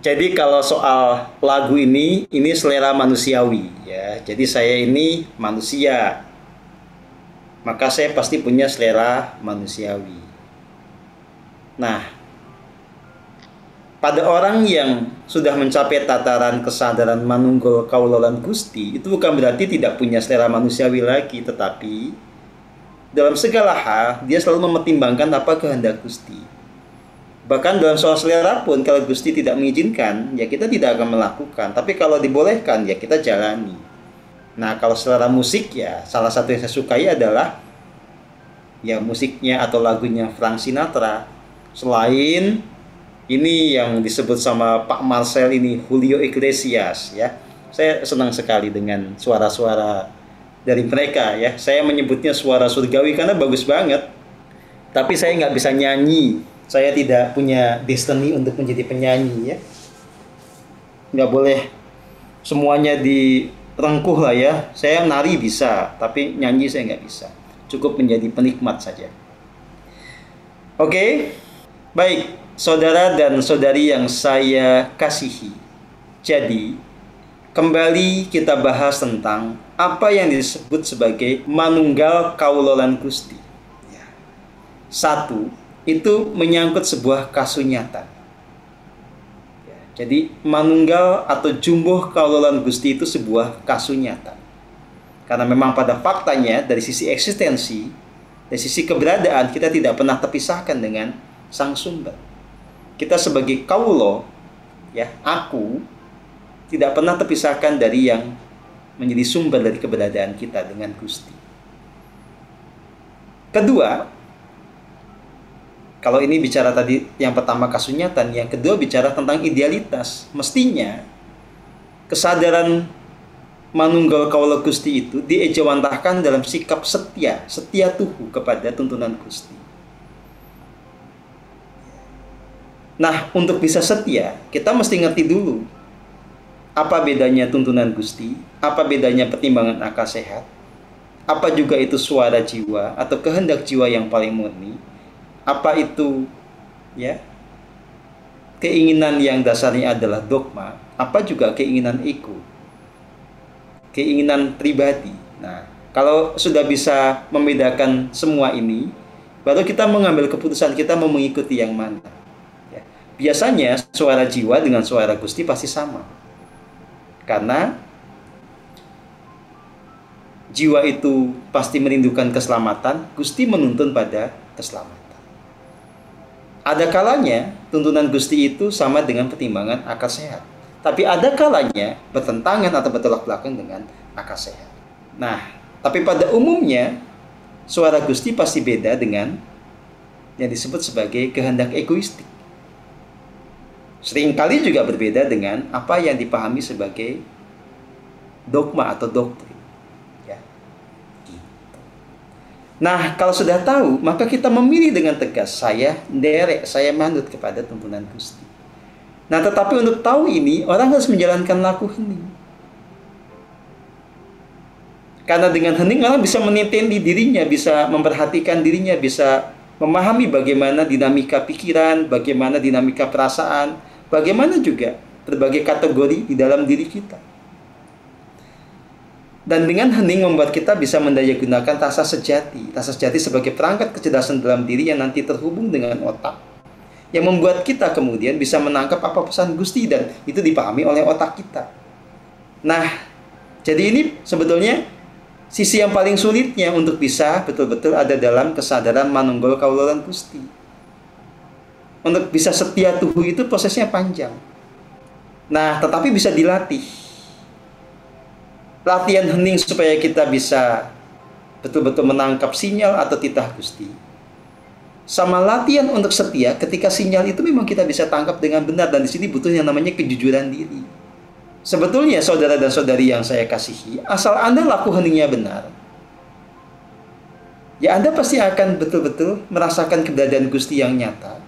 Jadi kalau soal lagu ini selera manusiawi ya. Jadi saya ini manusia, maka saya pasti punya selera manusiawi. Nah, pada orang yang sudah mencapai tataran kesadaran manunggal kaulolan Gusti, itu bukan berarti tidak punya selera manusiawi lagi, tetapi dalam segala hal dia selalu mempertimbangkan apa kehendak Gusti. Bahkan dalam soal selera pun, kalau Gusti tidak mengizinkan, ya kita tidak akan melakukan. Tapi kalau dibolehkan, ya kita jalani. Nah, kalau selera musik, ya salah satu yang saya sukai adalah ya musiknya atau lagunya Frank Sinatra. Selain ini yang disebut sama Pak Marcel ini, Julio Iglesias ya. Saya senang sekali dengan suara-suara dari mereka ya. Saya menyebutnya suara surgawi karena bagus banget. Tapi saya nggak bisa nyanyi. Saya tidak punya destiny untuk menjadi penyanyi ya. Nggak boleh semuanya direngkuh lah ya. Saya nari bisa, tapi nyanyi saya nggak bisa. Cukup menjadi penikmat saja. Oke, baik. Saudara dan saudari yang saya kasihi, jadi kembali kita bahas tentang apa yang disebut sebagai manunggal kaulolan Gusti. Satu, itu menyangkut sebuah kasunyatan. Jadi manunggal atau jumbuh kaulolan Gusti itu sebuah kasunyatan. Karena memang pada faktanya dari sisi eksistensi, dari sisi keberadaan kita tidak pernah terpisahkan dengan Sang Sumber. Kita sebagai kaulo, ya, aku tidak pernah terpisahkan dari yang menjadi sumber dari keberadaan kita dengan Gusti. Kedua, kalau ini bicara tadi yang pertama kasunyatan, yang kedua bicara tentang idealitas. Mestinya kesadaran manunggal kaulo Gusti itu diejawantahkan dalam sikap setia tuhu kepada tuntunan Gusti. Nah, untuk bisa setia, kita mesti ngerti dulu apa bedanya tuntunan Gusti, apa bedanya pertimbangan akal sehat, apa juga itu suara jiwa atau kehendak jiwa yang paling murni, apa itu ya keinginan yang dasarnya adalah dogma, apa juga keinginan ego, keinginan pribadi. Nah, kalau sudah bisa membedakan semua ini, baru kita mengambil keputusan kita mau mengikuti yang mana. Biasanya suara jiwa dengan suara Gusti pasti sama. Karena jiwa itu pasti merindukan keselamatan, Gusti menuntun pada keselamatan. Ada kalanya tuntunan Gusti itu sama dengan pertimbangan akal sehat. Tapi ada kalanya bertentangan atau bertolak belakang dengan akal sehat. Nah, tapi pada umumnya suara Gusti pasti beda dengan yang disebut sebagai kehendak egoistik. Seringkali juga berbeda dengan apa yang dipahami sebagai dogma atau doktrin. Ya. Nah, kalau sudah tahu, maka kita memilih dengan tegas, saya manut kepada tuntunan Gusti. Nah, tetapi untuk tahu ini, orang harus menjalankan laku hening. Karena dengan hening, orang bisa meninteni dirinya, bisa memperhatikan dirinya, bisa memahami bagaimana dinamika pikiran, bagaimana dinamika perasaan, bagaimana juga berbagai kategori di dalam diri kita. Dan dengan hening membuat kita bisa mendayagunakan rasa sejati. Rasa sejati sebagai perangkat kecerdasan dalam diri yang nanti terhubung dengan otak. Yang membuat kita kemudian bisa menangkap apa pesan Gusti dan itu dipahami oleh otak kita. Nah, jadi ini sebetulnya sisi yang paling sulitnya untuk bisa betul-betul ada dalam kesadaran manunggal kaulolan Gusti. Untuk bisa setia tuhu itu prosesnya panjang. Nah, tetapi bisa dilatih. Latihan hening supaya kita bisa betul-betul menangkap sinyal atau titah Gusti. Sama latihan untuk setia ketika sinyal itu memang kita bisa tangkap dengan benar. Dan di sini butuh yang namanya kejujuran diri. Sebetulnya saudara dan saudari yang saya kasihi, asal Anda laku heningnya benar, ya Anda pasti akan betul-betul merasakan keberadaan Gusti yang nyata.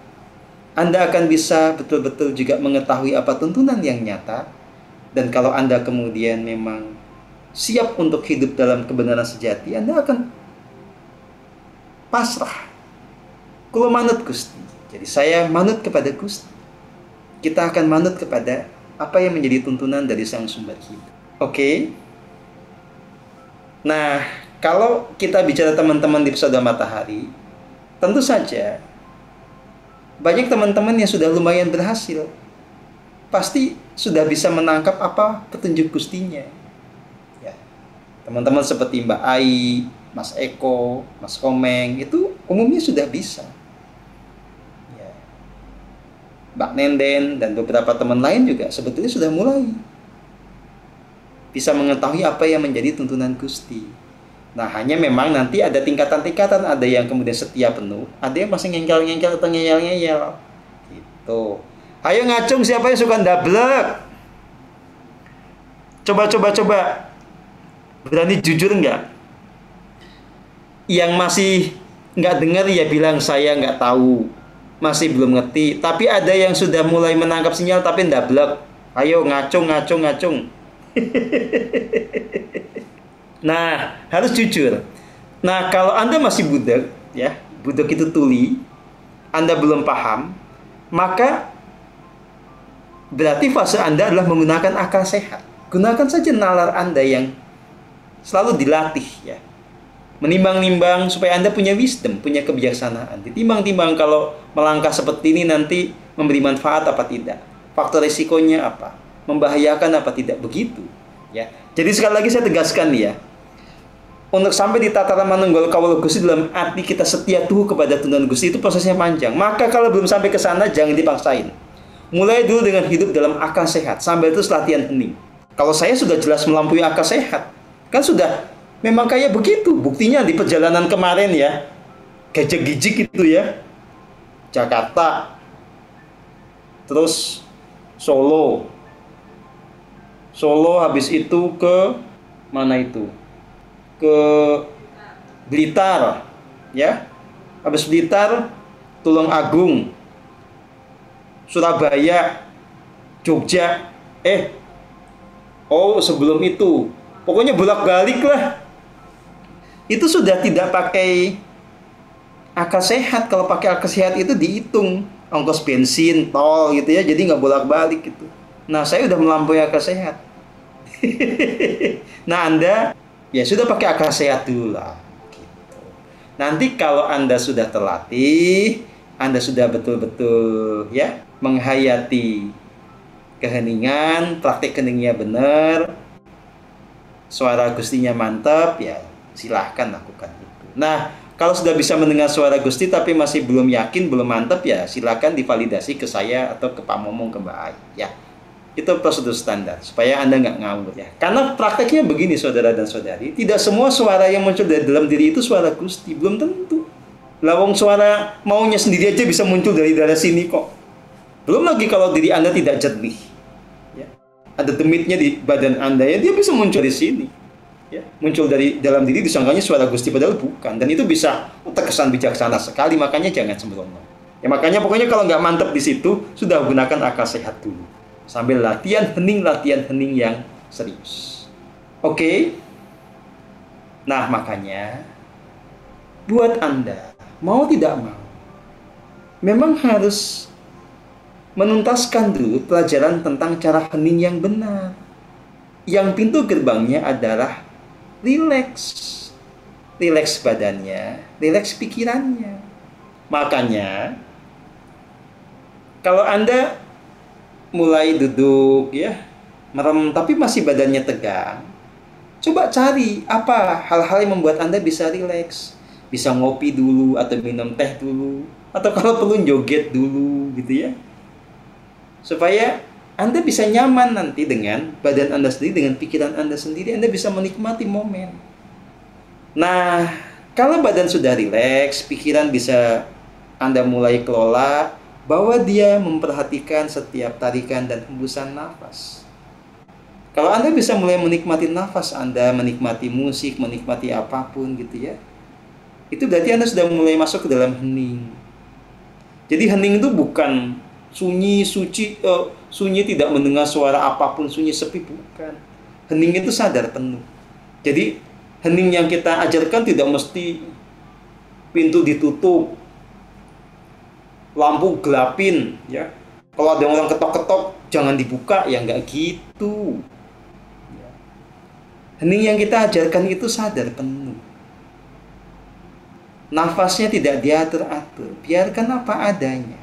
Anda akan bisa betul-betul juga mengetahui apa tuntunan yang nyata. Dan kalau Anda kemudian memang siap untuk hidup dalam kebenaran sejati, Anda akan pasrah. Kulo manut Gusti. Jadi saya manut kepada Gusti. kita akan manut kepada apa yang menjadi tuntunan dari sang sumber hidup. Oke? Nah, kalau kita bicara teman-teman di Pesona Matahari, tentu saja banyak teman-teman yang sudah lumayan berhasil. Pasti sudah bisa menangkap apa petunjuk Gustinya. Ya. Teman-teman seperti Mbak Ai, Mas Eko, Mas Komeng, itu umumnya sudah bisa. Ya. Mbak Nenden dan beberapa teman lain juga sebetulnya sudah mulai bisa mengetahui apa yang menjadi tuntunan Gusti. Nah, hanya memang nanti ada tingkatan-tingkatan, ada yang kemudian setia penuh, ada yang masih ngengkel-ngengkel atau ngeyel-ngeyel. Gitu. Ayo ngacung, siapa yang suka ndablek? Coba. Berani jujur nggak? Yang masih nggak dengar ya bilang saya nggak tahu, masih belum ngerti. Tapi ada yang sudah mulai menangkap sinyal tapi ndablek. Ayo ngacung. Nah, harus jujur. Nah, kalau Anda masih budak, ya, budak itu tuli, Anda belum paham, maka berarti fase Anda adalah menggunakan akal sehat. Gunakan saja nalar Anda yang selalu dilatih, ya. Menimbang-nimbang supaya Anda punya wisdom, punya kebijaksanaan. Ditimbang-timbang kalau melangkah seperti ini nanti memberi manfaat apa tidak. Faktor risikonya apa? Membahayakan apa tidak, begitu. Ya. Jadi sekali lagi saya tegaskan nih, ya. Untuk sampai di tataran manunggal kawula Gusti dalam arti kita setia tuh kepada tuntunan Gusti, itu prosesnya panjang. Maka kalau belum sampai ke sana jangan dipaksain. Mulai dulu dengan hidup dalam akal sehat, sambil terus latihan hening. Kalau saya sudah jelas melampaui akal sehat, kan sudah memang kayak begitu. Buktinya di perjalanan kemarin, ya, gejek-gijik itu, ya, Jakarta, terus Solo, habis itu ke mana itu? Ke Blitar, ya. Habis Blitar, Tulung Agung, Surabaya, Jogja. Sebelum itu, pokoknya bolak-balik lah. Itu sudah tidak pakai akal sehat. Kalau pakai akal sehat itu dihitung ongkos bensin, tol gitu, ya. Jadi nggak bolak-balik gitu. Nah, saya udah melampaui akal sehat. Nah, Anda ya sudah pakai akal sehat dulu lah. Gitu. Nanti kalau Anda sudah terlatih, Anda sudah betul-betul, ya, menghayati keheningan, praktik heningnya benar, suara Gustinya mantap, ya silahkan lakukan itu. Nah, kalau sudah bisa mendengar suara Gusti tapi masih belum yakin, belum mantap, ya silahkan divalidasi ke saya atau ke Pak Momong, ke Mbak Ai, ya. Itu prosedur standar supaya Anda nggak ngawur, ya. Karena prakteknya begini, saudara dan saudari, tidak semua suara yang muncul dari dalam diri itu suara Gusti, belum tentu. Lawang suara maunya sendiri aja bisa muncul dari daerah sini kok. Belum lagi kalau diri Anda tidak jernih, ya. Ada demitnya di badan Anda, ya, dia bisa muncul dari sini, ya. Muncul dari dalam diri disangkanya suara Gusti padahal bukan, dan itu bisa terkesan bijaksana sekali. Makanya jangan sembrono, ya. Makanya pokoknya kalau nggak mantap di situ, sudah gunakan akal sehat dulu sambil latihan hening yang serius. Oke. Nah, makanya buat Anda mau tidak mau memang harus menuntaskan dulu pelajaran tentang cara hening yang benar. Yang pintu gerbangnya adalah rileks. Rileks badannya, rileks pikirannya. Makanya kalau Anda mulai duduk, ya, merem tapi masih badannya tegang, coba cari apa hal-hal yang membuat Anda bisa rileks. Bisa ngopi dulu atau minum teh dulu, atau kalau perlu joget dulu gitu, ya. Supaya Anda bisa nyaman nanti dengan badan Anda sendiri, dengan pikiran Anda sendiri, Anda bisa menikmati momen. Nah, kalau badan sudah rileks, pikiran bisa Anda mulai kelola, bahwa dia memperhatikan setiap tarikan dan hembusan nafas. Kalau Anda bisa mulai menikmati nafas Anda, menikmati musik, menikmati apapun gitu, ya, itu berarti Anda sudah mulai masuk ke dalam hening. Jadi hening itu bukan sunyi, sunyi tidak mendengar suara apapun, sunyi sepi, bukan. Hening itu sadar penuh. Jadi hening yang kita ajarkan tidak mesti pintu ditutup, lampu gelapin, ya, Kalau ada orang ketok-ketok, jangan dibuka, ya nggak gitu. Hening yang kita ajarkan itu sadar penuh. Nafasnya tidak diatur-atur, biarkan apa adanya.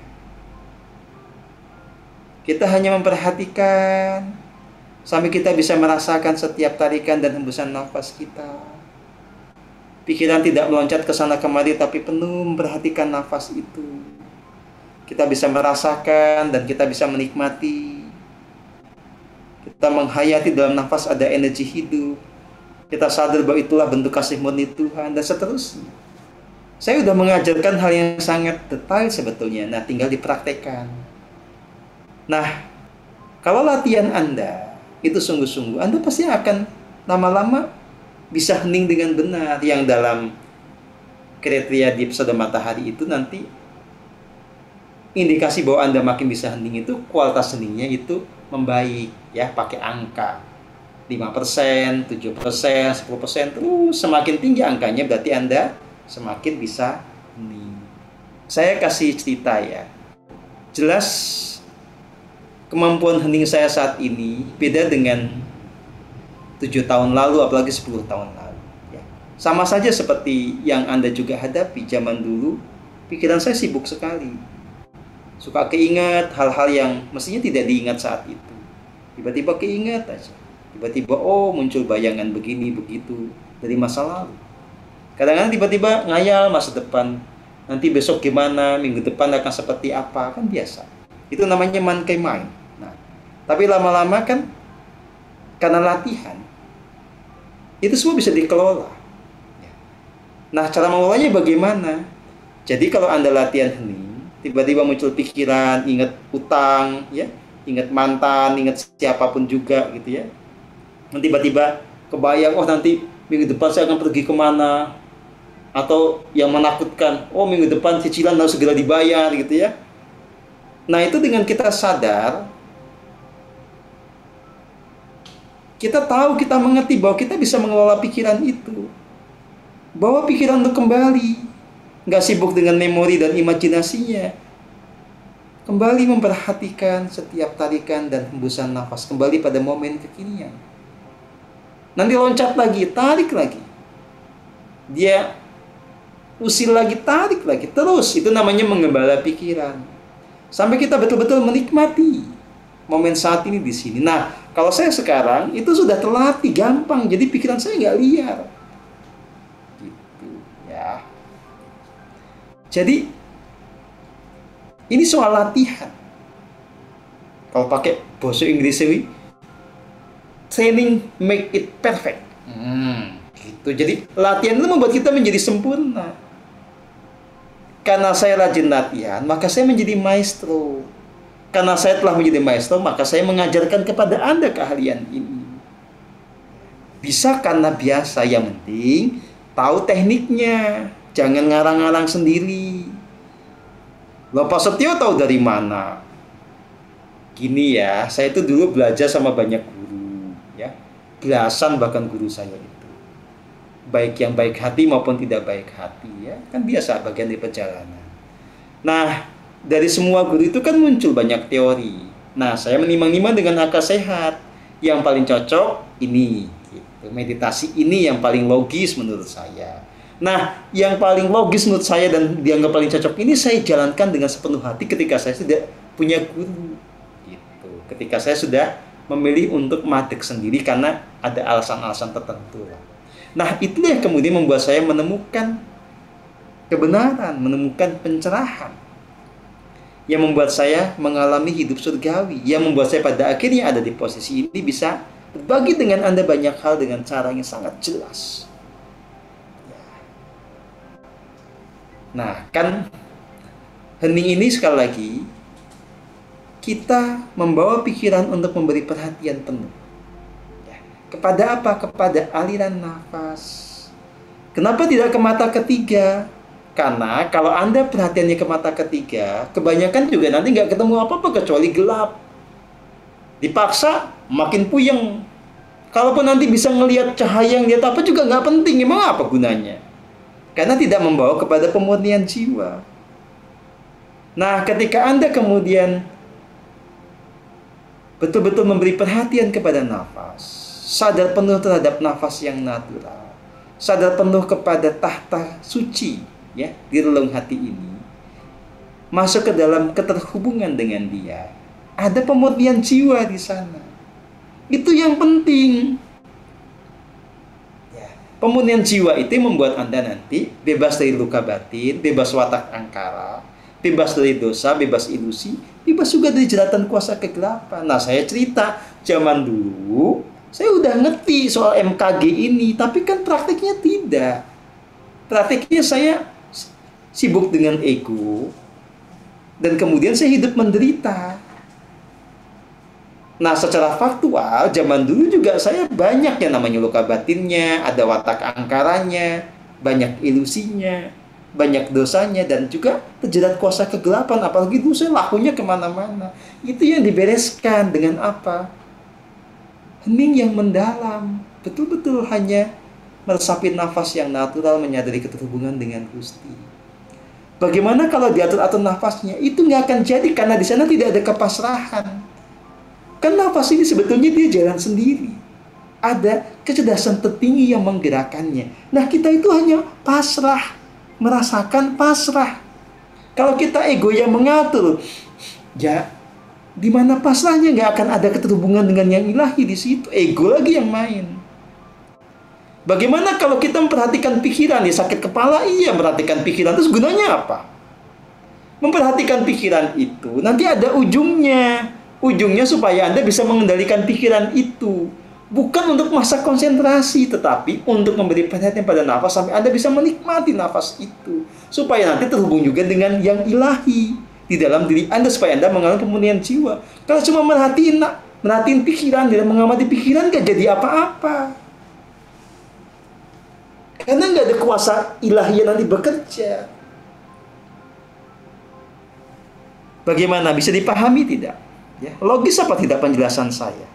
Kita hanya memperhatikan sampai kita bisa merasakan setiap tarikan dan hembusan nafas kita. Pikiran tidak meloncat ke sana kemari, tapi penuh memperhatikan nafas itu. Kita bisa merasakan dan kita bisa menikmati. Kita menghayati dalam nafas ada energi hidup. Kita sadar bahwa itulah bentuk kasih murni Tuhan, dan seterusnya. Saya sudah mengajarkan hal yang sangat detail sebetulnya. Nah, tinggal dipraktekkan. Nah, kalau latihan Anda itu sungguh-sungguh, Anda pasti akan lama-lama bisa hening dengan benar. Yang dalam kriteria di episode matahari itu nanti indikasi bahwa Anda makin bisa hening itu kualitas heningnya itu membaik, ya, pakai angka 5%, 7%, 10%, terus semakin tinggi angkanya berarti Anda semakin bisa hening. Saya kasih cerita ya. Jelas kemampuan hening saya saat ini beda dengan 7 tahun lalu, apalagi 10 tahun lalu, ya. Sama saja seperti yang Anda juga hadapi zaman dulu, pikiran saya sibuk sekali. Suka keingat hal-hal yang mestinya tidak diingat saat itu. Tiba-tiba keingat aja. Tiba-tiba muncul bayangan begini begitu dari masa lalu. Kadang-kadang tiba-tiba ngayal masa depan. Nanti besok gimana, minggu depan akan seperti apa, kan biasa. Itu namanya monkey mind. Nah, tapi lama-lama kan karena latihan itu semua bisa dikelola. Nah, cara mengelolanya bagaimana? Jadi kalau Anda latihan hening, tiba-tiba muncul pikiran, ingat utang, ya, ingat mantan, ingat siapapun juga gitu ya. Tiba-tiba kebayang, nanti minggu depan saya akan pergi kemana, atau yang menakutkan, minggu depan cicilan harus segera dibayar gitu ya. Nah, itu dengan kita sadar, kita tahu, kita mengerti bahwa kita bisa mengelola pikiran itu, bawa pikiran untuk kembali, nggak sibuk dengan memori dan imajinasinya. Kembali memperhatikan setiap tarikan dan hembusan nafas, kembali pada momen kekinian. Nanti loncat lagi, tarik lagi. Dia usil lagi, tarik lagi. Terus, itu namanya mengembala pikiran. Sampai kita betul-betul menikmati momen saat ini di sini. Nah, kalau saya sekarang, itu sudah terlatih, gampang. Jadi pikiran saya nggak liar. Gitu, ya. Jadi, ini soal latihan. Kalau pakai bahasa Inggris ini, training make it perfect. Gitu. Jadi latihan itu membuat kita menjadi sempurna. Karena saya rajin latihan, maka saya menjadi maestro. Karena saya telah menjadi maestro, maka saya mengajarkan kepada Anda keahlian ini. Bisa karena biasa, yang penting tahu tekniknya. Jangan ngarang-ngarang sendiri. Loh, Pak Setio tahu dari mana? Gini ya, saya itu dulu belajar sama banyak guru, ya. Belasan bahkan guru saya itu. Baik yang baik hati maupun tidak baik hati, ya. Kan biasa bagian dari perjalanan. Nah, dari semua guru itu kan muncul banyak teori. Nah, saya menimbang-nimbang dengan akal sehat. Yang paling cocok ini, gitu. Meditasi ini yang paling logis menurut saya. Nah, yang paling logis menurut saya dan dianggap paling cocok ini saya jalankan dengan sepenuh hati ketika saya sudah punya guru. Gitu. Ketika saya sudah memilih untuk madek sendiri karena ada alasan-alasan tertentu. Nah, itulah yang kemudian membuat saya menemukan kebenaran, menemukan pencerahan. Yang membuat saya mengalami hidup surgawi. Yang membuat saya pada akhirnya ada di posisi ini bisa berbagi dengan Anda banyak hal dengan cara yang sangat jelas. Nah, kan hening ini sekali lagi kita membawa pikiran untuk memberi perhatian penuh. Ya. Kepada apa? Kepada aliran nafas. Kenapa tidak ke mata ketiga? Karena kalau Anda perhatiannya ke mata ketiga, kebanyakan juga nanti nggak ketemu apa-apa kecuali gelap. Dipaksa makin puyeng. Kalaupun nanti bisa ngelihat cahaya yang lihat apa juga nggak penting. Emang apa gunanya? Karena tidak membawa kepada pemurnian jiwa. Nah, ketika Anda kemudian betul-betul memberi perhatian kepada nafas, sadar penuh terhadap nafas yang natural, sadar penuh kepada tahta suci ya di relung hati ini, masuk ke dalam keterhubungan dengan Dia. Ada pemurnian jiwa di sana. Itu yang penting. Ya, pemurnian jiwa itu membuat Anda nanti bebas dari luka batin, bebas watak angkara, bebas dari dosa, bebas ilusi, bebas juga dari jeratan kuasa kegelapan. Nah, saya cerita zaman dulu, saya udah ngerti soal MKG ini, tapi kan praktiknya tidak. Praktiknya saya sibuk dengan ego, dan kemudian saya hidup menderita. Nah, secara faktual, zaman dulu juga saya banyak yang namanya luka batinnya, ada watak angkaranya, banyak ilusinya, banyak dosanya, dan juga terjerat kuasa kegelapan. Apalagi dulu saya lakunya kemana-mana. Itu yang dibereskan dengan apa? Hening yang mendalam. Betul-betul hanya meresapi nafas yang natural, menyadari keterhubungan dengan Gusti. Bagaimana kalau diatur-atur nafasnya? Itu nggak akan jadi karena di sana tidak ada kepasrahan. Kan nafas ini sebetulnya dia jalan sendiri. Ada kecerdasan tertinggi yang menggerakkannya. Nah, kita itu hanya pasrah, merasakan pasrah. Kalau kita ego yang mengatur, ya di mana pasrahnya nggak akan ada keterhubungan dengan yang ilahi di situ. Ego lagi yang main. Bagaimana kalau kita memperhatikan pikiran, ya sakit kepala, iya memperhatikan pikiran, terus gunanya apa? Memperhatikan pikiran itu nanti ada ujungnya. Ujungnya supaya Anda bisa mengendalikan pikiran itu. Bukan untuk masa konsentrasi, tetapi untuk memberi perhatian pada nafas sampai Anda bisa menikmati nafas itu. Supaya nanti terhubung juga dengan yang ilahi di dalam diri Anda, supaya Anda mengalami pemurnian jiwa. Kalau cuma merhatiin pikiran, tidak mengamati pikiran, gak jadi apa-apa. Karena nggak ada kuasa ilahi yang nanti bekerja. Bagaimana? Bisa dipahami tidak? Ya, logis apa tidak penjelasan saya?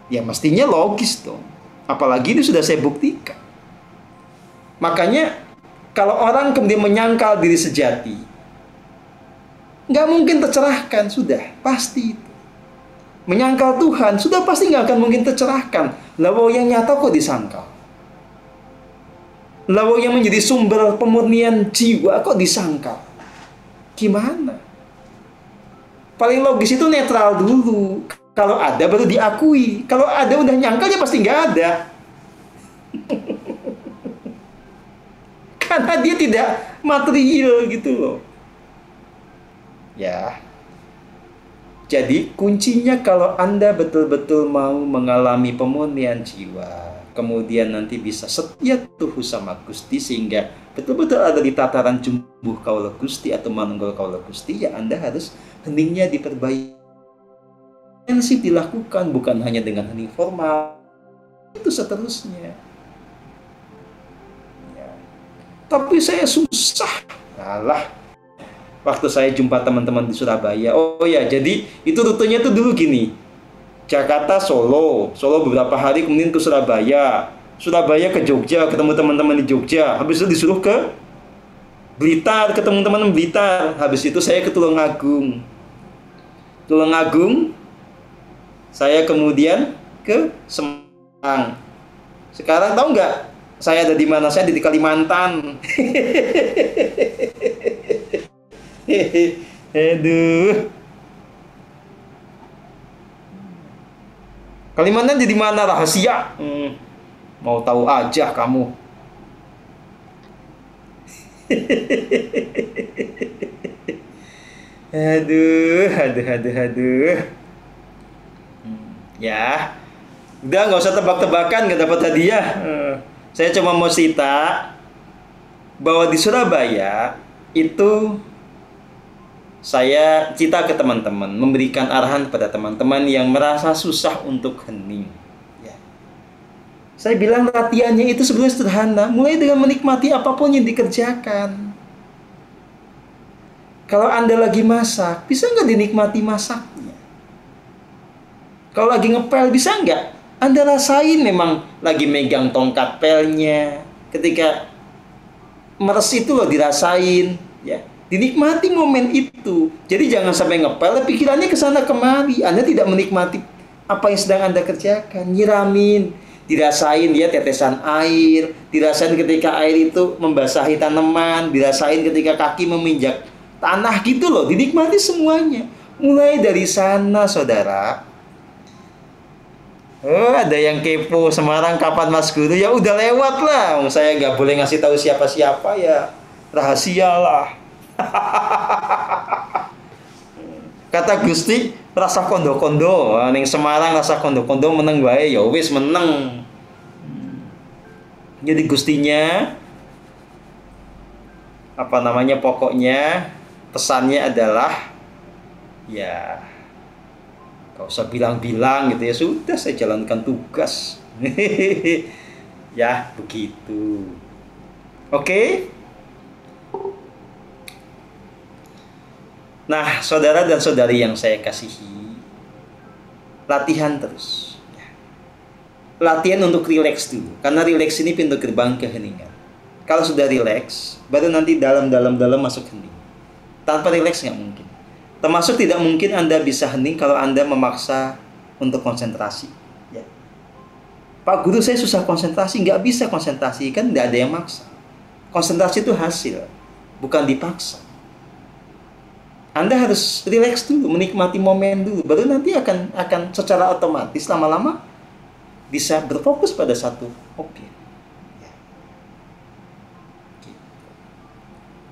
Ya mestinya logis dong. Apalagi ini sudah saya buktikan. Makanya kalau orang kemudian menyangkal diri sejati, nggak mungkin tercerahkan, sudah pasti itu. Menyangkal Tuhan, sudah pasti nggak akan mungkin tercerahkan. Lalu yang nyata kok disangkal? Lalu yang menjadi sumber pemurnian jiwa kok disangkal? Gimana? Paling logis itu netral dulu. Kalau ada baru diakui. Kalau ada udah nyangkal ya pasti nggak ada. Karena dia tidak material gitu loh. Ya. Jadi kuncinya kalau Anda betul-betul mau mengalami pemurnian jiwa, kemudian nanti bisa setia tuhu sama Gusti, sehingga betul-betul ada di tataran jumbuh kaula Gusti atau manunggal kaula Gusti, ya Anda harus heningnya diperbaiki. Intensif dilakukan, bukan hanya dengan hening formal, itu seterusnya. Ya. Tapi saya susah. Alah, waktu saya jumpa teman-teman di Surabaya, oh ya, jadi itu rutenya tuh dulu gini. Jakarta, Solo beberapa hari, kemudian ke Surabaya ke Jogja, ketemu teman-teman di Jogja, habis itu disuruh ke Blitar, ketemu teman-teman Blitar, habis itu saya ke Tulungagung, saya kemudian ke Semarang. Sekarang tahu nggak saya ada di mana? Saya ada di Kalimantan. Aduh. Kalimantan jadi mana? Rahasia. Mau tahu aja kamu. Aduh. Ya, udah nggak usah tebak-tebakan, nggak dapat hadiah. Saya cuma mau cerita bahwa di Surabaya itu saya cerita ke teman-teman, memberikan arahan kepada teman-teman yang merasa susah untuk hening. Ya. Saya bilang latihannya itu sebenarnya sederhana, mulai dengan menikmati apapun yang dikerjakan. Kalau Anda lagi masak, bisa nggak dinikmati masaknya? Kalau lagi ngepel, bisa nggak Anda rasain memang lagi megang tongkat pelnya, ketika meres itu loh dirasain, ya. Dinikmati momen itu. Jadi jangan sampai ngepel, pikirannya ke sana kemari. Anda tidak menikmati apa yang sedang Anda kerjakan. Nyiramin, dirasain dia tetesan air, dirasain ketika air itu membasahi tanaman, dirasain ketika kaki meminjak tanah gitu loh. Dinikmati semuanya. Mulai dari sana, saudara. Oh, ada yang kepo, Semarang kapan Mas Guru? Ya udah lewat lah. Saya nggak boleh ngasih tahu siapa-siapa ya. Rahasia lah. Kata Gusti rasa kondo-kondo, ning Semarang rasa kondo-kondo meneng wae ya wis meneng. Jadi Gustinya apa namanya, pokoknya pesannya adalah ya gak usah bilang-bilang gitu ya, sudah saya jalankan tugas. Ya begitu. Oke. Nah, saudara dan saudari yang saya kasihi, latihan terus. Latihan untuk rileks dulu, karena rileks ini pintu gerbang keheningan. Kalau sudah rileks, baru nanti dalam masuk hening. Tanpa rileks nggak mungkin. Termasuk tidak mungkin Anda bisa hening kalau Anda memaksa untuk konsentrasi. Ya. Pak Guru, saya susah konsentrasi, nggak bisa konsentrasi, kan nggak ada yang maksa. Konsentrasi itu hasil, bukan dipaksa. Anda harus rileks dulu, menikmati momen dulu, baru nanti akan secara otomatis lama-lama bisa berfokus pada satu objek. Ya. Gitu.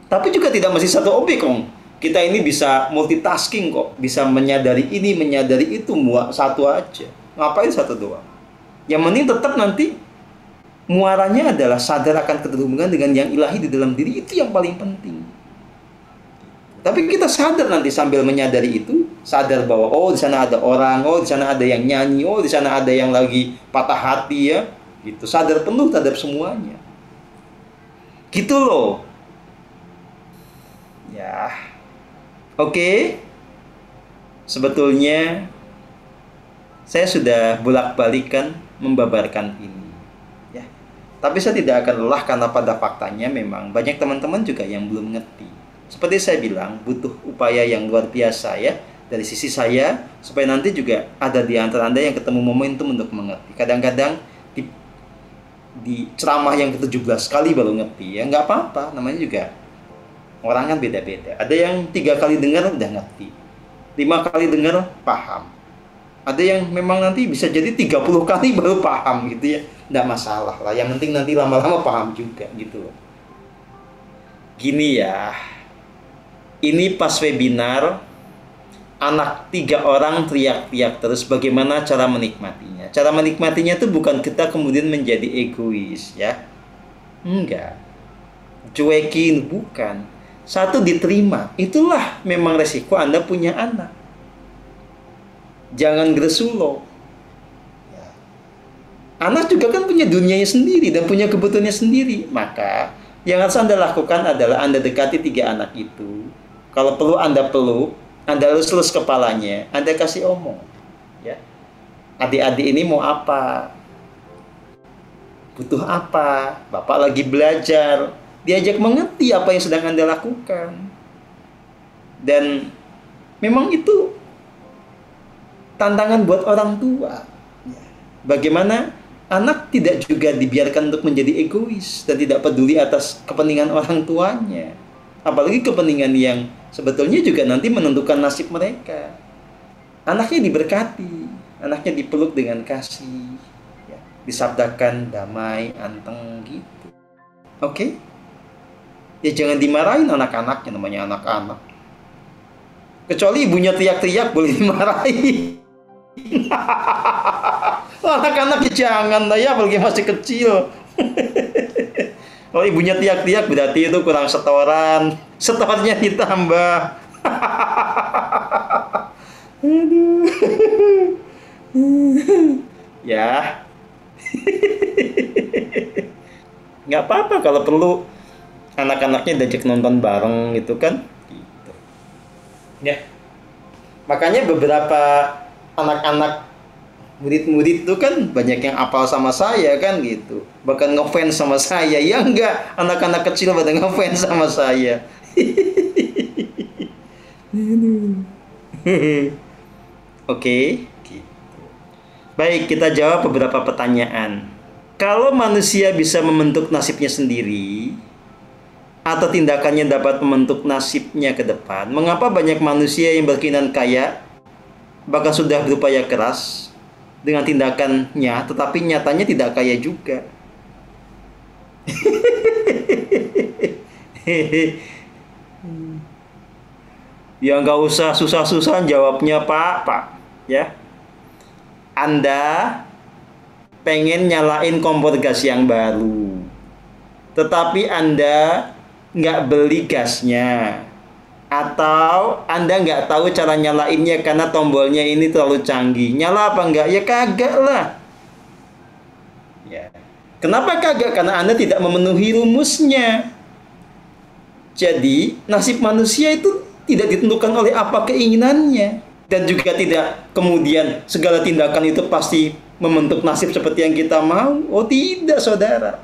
Tapi juga tidak mesti satu objek, Om. Kita ini bisa multitasking kok, bisa menyadari ini, menyadari itu, satu aja. Ngapain satu doang? Yang penting tetap nanti muaranya adalah sadar akan keterhubungan dengan yang ilahi di dalam diri, itu yang paling penting. Tapi kita sadar nanti sambil menyadari itu, sadar bahwa oh di sana ada orang, oh di sana ada yang nyanyi, oh di sana ada yang lagi patah hati ya, gitu. Sadar penuh terhadap semuanya. Gitu loh. Ya. Oke. Sebetulnya saya sudah bolak-balikan membabarkan ini. Ya. Tapi saya tidak akan lelah karena pada faktanya memang banyak teman-teman juga yang belum ngerti. Seperti saya bilang, butuh upaya yang luar biasa ya dari sisi saya, supaya nanti juga ada di antara Anda yang ketemu momentum untuk mengerti. Kadang-kadang di ceramah yang ke-17 kali baru ngerti ya, nggak apa-apa, namanya juga orang kan beda-beda. Ada yang 3 kali dengar udah ngerti, 5 kali dengar paham. Ada yang memang nanti bisa jadi 30 kali baru paham gitu ya, nggak masalah lah. Yang penting nanti lama-lama paham juga gitu loh. Gini ya. Ini pas webinar, anak 3 orang teriak-teriak terus, bagaimana cara menikmatinya. Cara menikmatinya itu bukan kita kemudian menjadi egois ya. Enggak. Cuekin, bukan. Satu, diterima. Itulah memang resiko Anda punya anak. Jangan gresulo. Anak juga kan punya dunianya sendiri dan punya kebutuhannya sendiri. Maka yang harus Anda lakukan adalah Anda dekati 3 anak itu. Kalau perlu Anda peluk, Anda lus-lus kepalanya, Anda kasih omong. Ya. Adik-adik ini mau apa? Butuh apa? Bapak lagi belajar. Diajak mengerti apa yang sedang Anda lakukan. Dan memang itu tantangan buat orang tua. Bagaimana anak tidak juga dibiarkan untuk menjadi egois dan tidak peduli atas kepentingan orang tuanya. Apalagi kepentingan yang sebetulnya juga nanti menentukan nasib mereka. Anaknya diberkati, anaknya dipeluk dengan kasih, ya, disabdakan damai, anteng gitu. Oke? Ya jangan dimarahin anak-anaknya, namanya anak-anak. Kecuali ibunya teriak-teriak boleh dimarahin. Anak-anak jangan lah ya, apalagi masih kecil. Kalau ibunya tiak-tiak berarti itu kurang setoran. Setornya ditambah. Aduh. Ya. Nggak apa-apa kalau perlu anak-anaknya diajak nonton bareng gitu kan. Gitu. Ya. Makanya beberapa anak-anak murid-murid itu kan banyak yang apal sama saya kan gitu, bahkan ngefans sama saya. Ya enggak, anak-anak kecil pada ngefans sama saya. Oke. Baik, kita jawab beberapa pertanyaan. Kalau manusia bisa membentuk nasibnya sendiri, atau tindakannya dapat membentuk nasibnya ke depan, mengapa banyak manusia yang berkeinginan kaya, bahkan sudah berupaya keras dengan tindakannya, tetapi nyatanya tidak kaya juga? Ya nggak usah susah-susah jawabnya, Pak. Ya, Anda pengen nyalain kompor gas yang baru, tetapi Anda nggak beli gasnya, atau Anda nggak tahu cara nyalainnya karena tombolnya ini terlalu canggih. Nyala apa enggak? Ya kagak lah. Ya. Kenapa kagak? Karena Anda tidak memenuhi rumusnya. Jadi, nasib manusia itu tidak ditentukan oleh apa keinginannya. Dan juga tidak kemudian segala tindakan itu pasti membentuk nasib seperti yang kita mau. Oh tidak, saudara.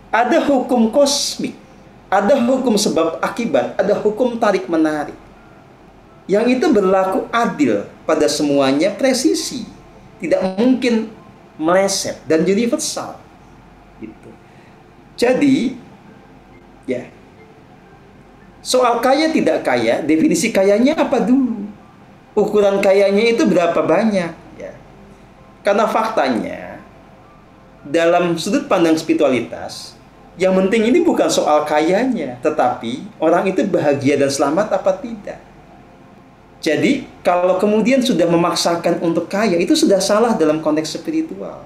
Ada hukum kosmik. Ada hukum sebab akibat. Ada hukum tarik-menarik. Yang itu berlaku adil pada semuanya, presisi. Tidak mungkin meleset dan universal. Gitu. Jadi, ya, soal kaya tidak kaya, definisi kayanya apa dulu? Ukuran kayanya itu berapa banyak? Ya. Karena faktanya, dalam sudut pandang spiritualitas, yang penting ini bukan soal kayanya, tetapi orang itu bahagia dan selamat apa tidak. Jadi, kalau kemudian sudah memaksakan untuk kaya, itu sudah salah dalam konteks spiritual.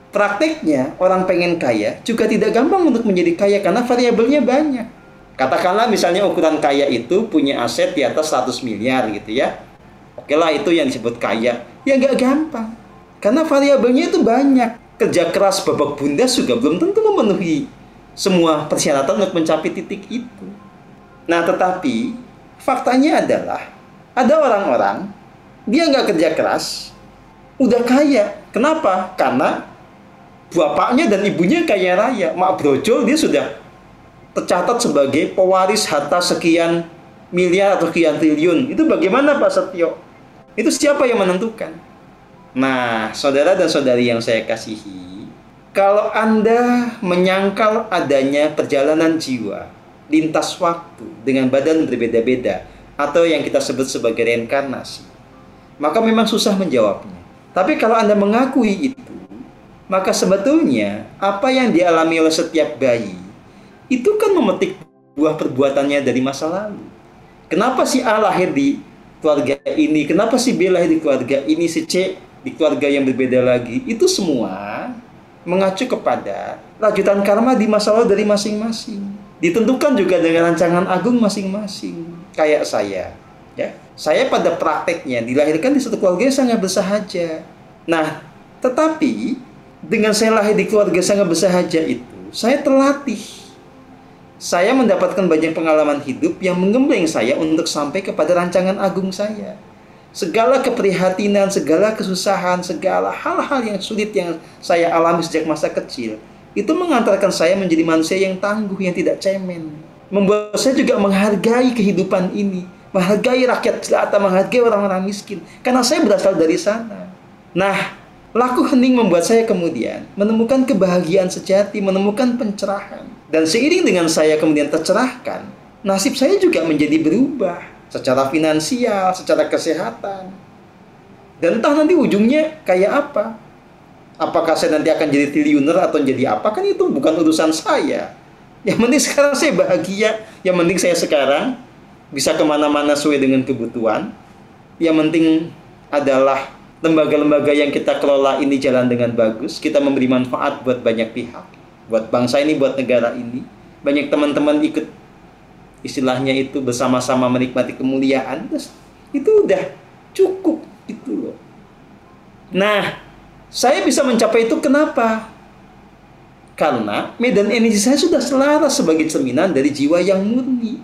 Prakteknya, orang pengen kaya juga tidak gampang untuk menjadi kaya karena variabelnya banyak. Katakanlah misalnya ukuran kaya itu punya aset di atas 100 miliar gitu ya. Oke lah, itu yang disebut kaya. Ya nggak gampang. Karena variabelnya itu banyak. Kerja keras babak bundas juga belum tentu memenuhi semua persyaratan untuk mencapai titik itu. Nah tetapi faktanya adalah ada orang-orang dia nggak kerja keras, udah kaya. Kenapa? Karena bapaknya dan ibunya kaya raya. Mak brojol dia sudah tercatat sebagai pewaris harta sekian miliar atau sekian triliun. Itu bagaimana Pak Setio? Itu siapa yang menentukan? Nah, saudara dan saudari yang saya kasihi, kalau Anda menyangkal adanya perjalanan jiwa lintas waktu dengan badan berbeda-beda atau yang kita sebut sebagai reinkarnasi, maka memang susah menjawabnya. Tapi kalau Anda mengakui itu, maka sebetulnya apa yang dialami oleh setiap bayi itu kan memetik buah perbuatannya dari masa lalu. Kenapa si A lahir di keluarga ini? Kenapa si B lahir di keluarga ini? Si C di keluarga yang berbeda lagi? Itu semua mengacu kepada lanjutan karma di masa lalu dari masing-masing. Ditentukan juga dengan rancangan agung masing-masing. Kayak saya, ya. Saya pada prakteknya dilahirkan di satu keluarga yang sangat bersahaja. Nah, tetapi dengan saya lahir di keluarga sangat bersahaja itu, saya terlatih. Saya mendapatkan banyak pengalaman hidup yang menggembleng saya untuk sampai kepada rancangan agung saya. Segala keprihatinan, segala kesusahan, segala hal-hal yang sulit yang saya alami sejak masa kecil, itu mengantarkan saya menjadi manusia yang tangguh, yang tidak cemen. Membuat saya juga menghargai kehidupan ini, menghargai rakyat jelata, menghargai orang-orang miskin. Karena saya berasal dari sana. Nah, laku hening membuat saya kemudian menemukan kebahagiaan sejati, menemukan pencerahan. Dan seiring dengan saya kemudian tercerahkan, nasib saya juga menjadi berubah. Secara finansial, secara kesehatan. Dan entah nanti ujungnya kayak apa. Apakah saya nanti akan jadi triliuner atau jadi apa, kan itu bukan urusan saya. Yang penting sekarang saya bahagia. Yang penting saya sekarang bisa kemana-mana sesuai dengan kebutuhan. Yang penting adalah lembaga-lembaga yang kita kelola ini jalan dengan bagus. Kita memberi manfaat buat banyak pihak. Buat bangsa ini, buat negara ini. Banyak teman-teman ikut, istilahnya itu bersama-sama menikmati kemuliaan. Itu udah cukup gitu loh. Nah, saya bisa mencapai itu kenapa? Karena medan energi saya sudah selaras sebagai cerminan dari jiwa yang murni.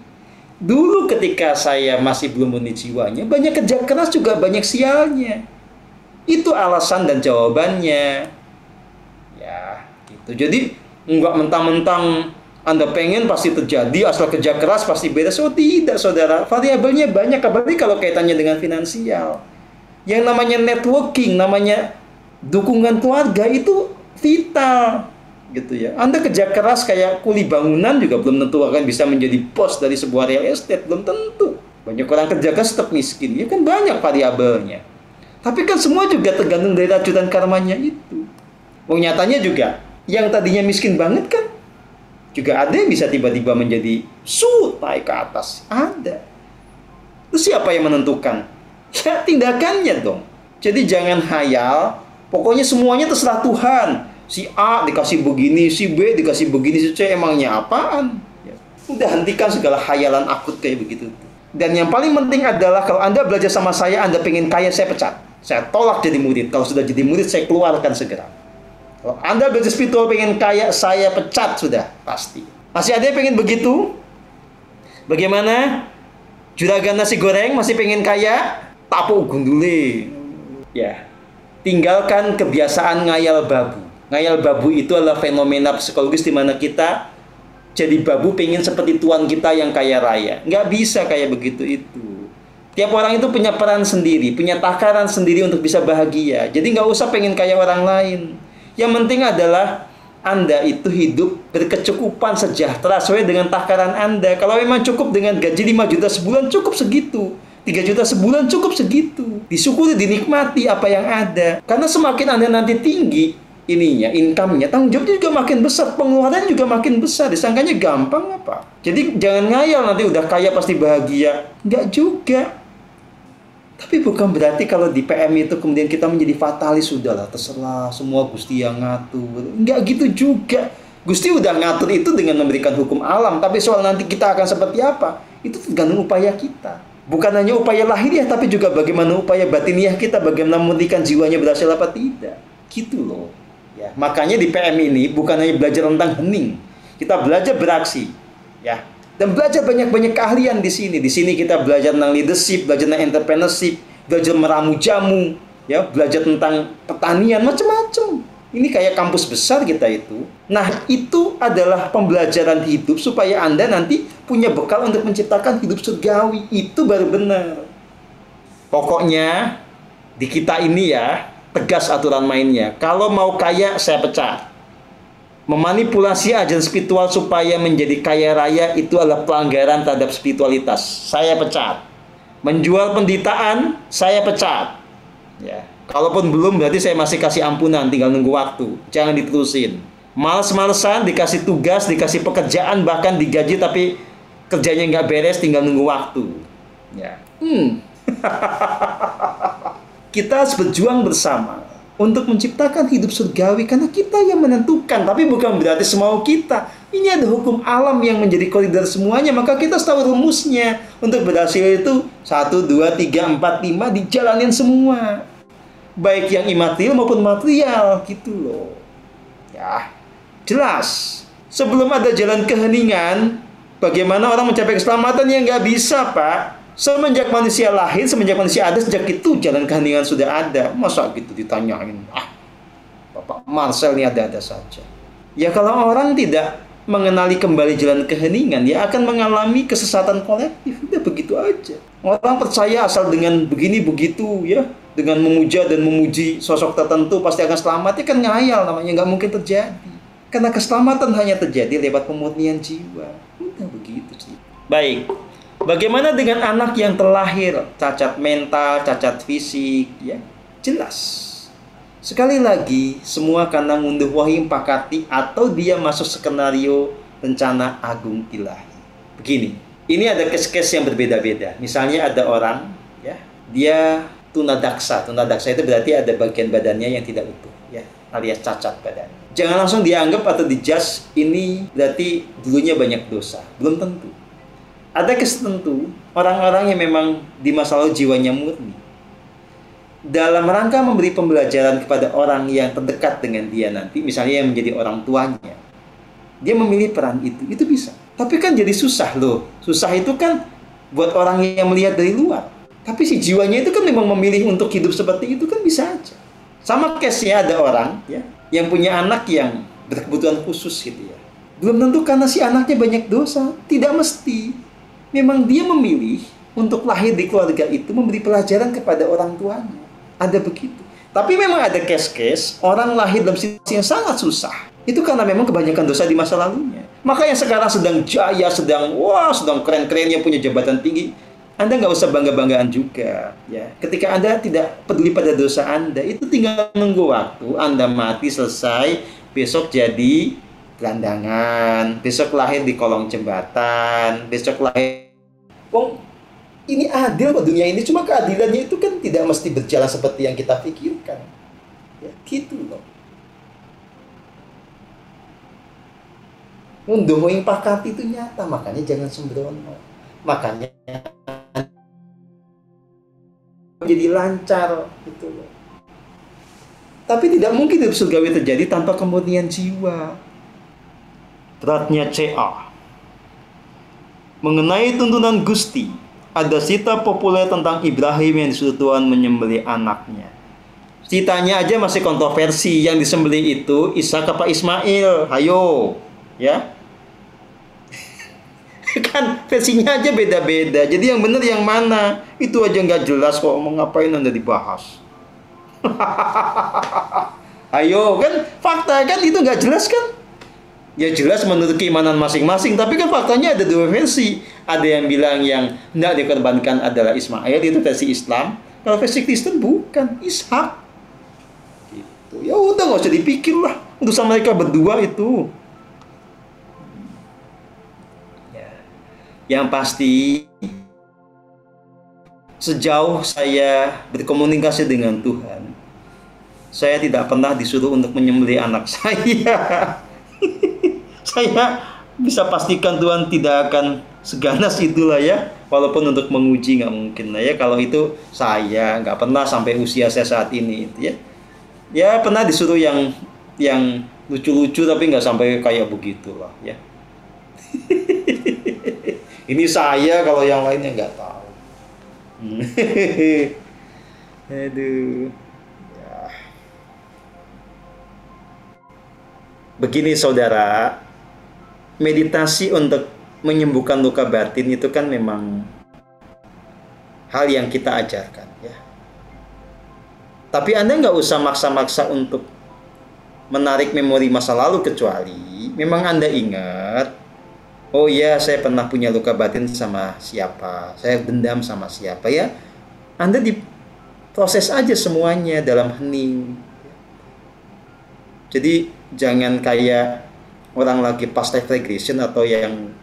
Dulu ketika saya masih belum murni jiwanya, banyak kerja keras juga banyak sialnya. Itu alasan dan jawabannya. Ya, gitu. Jadi enggak mentang-mentang Anda pengen pasti terjadi, asal kerja keras pasti beres. Oh tidak, saudara. Variabelnya banyak, apalagi kalau kaitannya dengan finansial. Yang namanya networking, namanya dukungan keluarga itu vital, gitu ya. Anda kerja keras kayak kuli bangunan juga belum tentu akan bisa menjadi bos dari sebuah real estate, belum tentu. Banyak orang kerja keras tetap miskin, ya kan banyak variabelnya. Tapi kan semua juga tergantung dari rajutan karmanya itu. Nyatanya juga, yang tadinya miskin banget kan, juga ada yang bisa tiba-tiba menjadi naik ke atas. Ada. Terus siapa yang menentukan? Ya tindakannya dong. Jadi jangan hayal, pokoknya semuanya terserah Tuhan. Si A dikasih begini, si B dikasih begini, si C emangnya apaan? Ya. Udah hentikan segala hayalan akut kayak begitu. Dan yang paling penting adalah kalau Anda belajar sama saya, Anda pengen kaya, saya pecat. Saya tolak jadi murid. Kalau sudah jadi murid, saya keluarkan segera. Kalau Anda belajar spiritual pengen kaya, saya pecat sudah, pasti. Masih ada yang pengen begitu? Bagaimana? Juragan nasi goreng masih pengen kaya? Tapu gundule. Ya. Tinggalkan kebiasaan ngayal babu. Ngayal babu itu adalah fenomena psikologis di mana kita jadi babu pengen seperti tuan kita yang kaya raya. Nggak bisa kayak begitu itu. Tiap orang itu punya peran sendiri, punya takaran sendiri untuk bisa bahagia. Jadi nggak usah pengen kaya orang lain. Yang penting adalah Anda itu hidup berkecukupan sejahtera sesuai dengan takaran Anda. Kalau memang cukup dengan gaji 5 juta sebulan, cukup segitu. 3 juta sebulan cukup segitu. Disyukuri, dinikmati apa yang ada. Karena semakin Anda nanti tinggi income-nya, tanggung jawabnya juga makin besar, pengeluaran juga makin besar. Disangkanya gampang apa? Jadi jangan ngayal nanti udah kaya pasti bahagia. Enggak juga. Tapi bukan berarti kalau di PM itu kemudian kita menjadi fatalis, sudahlah terserah semua Gusti yang ngatur. Enggak gitu juga. Gusti udah ngatur itu dengan memberikan hukum alam, tapi soal nanti kita akan seperti apa, itu tergantung upaya kita. Bukan hanya upaya lahiriah, tapi juga bagaimana upaya batiniah kita, bagaimana memurnikan jiwanya berhasil apa tidak. Gitu loh. Ya, makanya di PM ini bukan hanya belajar tentang hening, kita belajar beraksi, ya. Dan belajar banyak-banyak keahlian di sini. Di sini kita belajar tentang leadership, belajar tentang entrepreneurship, belajar meramu jamu, ya, belajar tentang pertanian, macam-macam. Ini kayak kampus besar kita itu. Nah, itu adalah pembelajaran hidup supaya Anda nanti punya bekal untuk menciptakan hidup surgawi. Itu baru benar. Pokoknya di kita ini ya, tegas aturan mainnya. Kalau mau kaya, saya pecat. Memanipulasi ajaran spiritual supaya menjadi kaya raya itu adalah pelanggaran terhadap spiritualitas. Saya pecat. Menjual penderitaan, saya pecat. Ya. Kalaupun belum, berarti saya masih kasih ampunan, tinggal nunggu waktu. Jangan diterusin. Males-malesan, dikasih tugas, dikasih pekerjaan, bahkan digaji tapi kerjanya nggak beres, tinggal nunggu waktu. Ya. Kita harus berjuang bersama untuk menciptakan hidup surgawi, karena kita yang menentukan, tapi bukan berarti semau kita. Ini ada hukum alam yang menjadi koridor semuanya, maka kita harus tahu rumusnya. Untuk berhasil itu 1, 2, 3, 4, 5 dijalanin semua. Baik yang imaterial maupun material, gitu loh. Ya, jelas. Sebelum ada jalan keheningan, bagaimana orang mencapai keselamatan yang nggak bisa, Pak? Semenjak manusia lahir, semenjak manusia ada, sejak itu jalan keheningan sudah ada. Masa gitu ditanyain, Bapak Marcel ini ada-ada saja. Ya kalau orang tidak mengenali kembali jalan keheningan, dia akan mengalami kesesatan kolektif. Udah begitu aja. Orang percaya asal dengan begini-begitu ya, dengan memuja dan memuji sosok tertentu pasti akan selamat, ya kan ngayal namanya, nggak mungkin terjadi. Karena keselamatan hanya terjadi lewat pemurnian jiwa. Udah begitu sih. Baik. Bagaimana dengan anak yang terlahir cacat mental, cacat fisik, ya? Jelas. Sekali lagi, semua karena ngunduh wahyu pakati atau dia masuk skenario rencana agung ilahi. Begini, ini ada case-case yang berbeda-beda. Misalnya ada orang, ya, dia tunadaksa. Tunadaksa itu berarti ada bagian badannya yang tidak utuh, ya, alias cacat badan. Jangan langsung dianggap atau dijudge ini berarti dulunya banyak dosa. Belum tentu. Ada kesentu orang-orang yang memang di masa lalu jiwanya murni. Dalam rangka memberi pembelajaran kepada orang yang terdekat dengan dia nanti, misalnya yang menjadi orang tuanya, dia memilih peran itu bisa. Tapi kan jadi susah loh. Susah itu kan buat orang yang melihat dari luar. Tapi si jiwanya itu kan memang memilih untuk hidup seperti itu, kan bisa aja. Sama case-nya ada orang ya, yang punya anak yang berkebutuhan khusus gitu ya. Belum tentu karena si anaknya banyak dosa. Tidak mesti. Memang dia memilih untuk lahir di keluarga itu memberi pelajaran kepada orang tuanya. Ada begitu. Tapi memang ada case-case orang lahir dalam situasi yang sangat susah. Itu karena memang kebanyakan dosa di masa lalunya. Maka yang sekarang sedang jaya, sedang keren-kerennya punya jabatan tinggi, Anda nggak usah bangga-banggaan juga. Ya, ketika Anda tidak peduli pada dosa Anda, itu tinggal nunggu waktu. Anda mati selesai, besok jadi gelandangan, besok lahir di kolong jembatan, besok lahir. Wong, ini adil kok dunia ini, cuma keadilannya itu kan tidak mesti berjalan seperti yang kita pikirkan. Ya, gitu loh. Ngunduhin pakat itu nyata, makanya jangan sembrono. Makanya jadi lancar gitu loh. Tapi tidak mungkin hidup surgawi terjadi tanpa kemurnian jiwa. Beratnya CA. Mengenai tuntunan Gusti, ada cerita populer tentang Ibrahim yang disuruh Tuhan menyembelih anaknya. Ceritanya aja masih kontroversi, yang disembelih itu Ishak apa Ismail. Hayo, ya. Kan versinya aja beda-beda. Jadi yang benar yang mana? Itu aja nggak jelas kok. Mau ngapain Anda dibahas? Ayo, kan fakta kan itu nggak jelas kan? Ya jelas menurut keimanan masing-masing, tapi kan faktanya ada dua versi. Ada yang bilang yang hendak dikorbankan adalah Ismail, itu versi Islam. Kalau versi Kristen bukan, Ishak. Gitu. Ya udah nggak usah dipikir lah, urusan mereka berdua itu. Ya. Yang pasti sejauh saya berkomunikasi dengan Tuhan, saya tidak pernah disuruh untuk menyembelih anak saya. Saya bisa pastikan Tuhan tidak akan seganas itulah ya. Walaupun untuk menguji nggak mungkin lah ya. Kalau itu saya nggak pernah sampai usia saya saat ini itu ya. Ya pernah disuruh yang lucu-lucu tapi nggak sampai kayak begitulah ya. Ini saya, kalau yang lainnya nggak tahu. Aduh. Ya. Begini saudara, meditasi untuk menyembuhkan luka batin itu kan memang hal yang kita ajarkan ya. Tapi Anda nggak usah maksa-maksa untuk menarik memori masa lalu, kecuali memang Anda ingat, oh ya saya pernah punya luka batin sama siapa, saya dendam sama siapa ya. Anda diproses aja semuanya dalam hening. Jadi jangan kayak orang lagi past life regression atau yang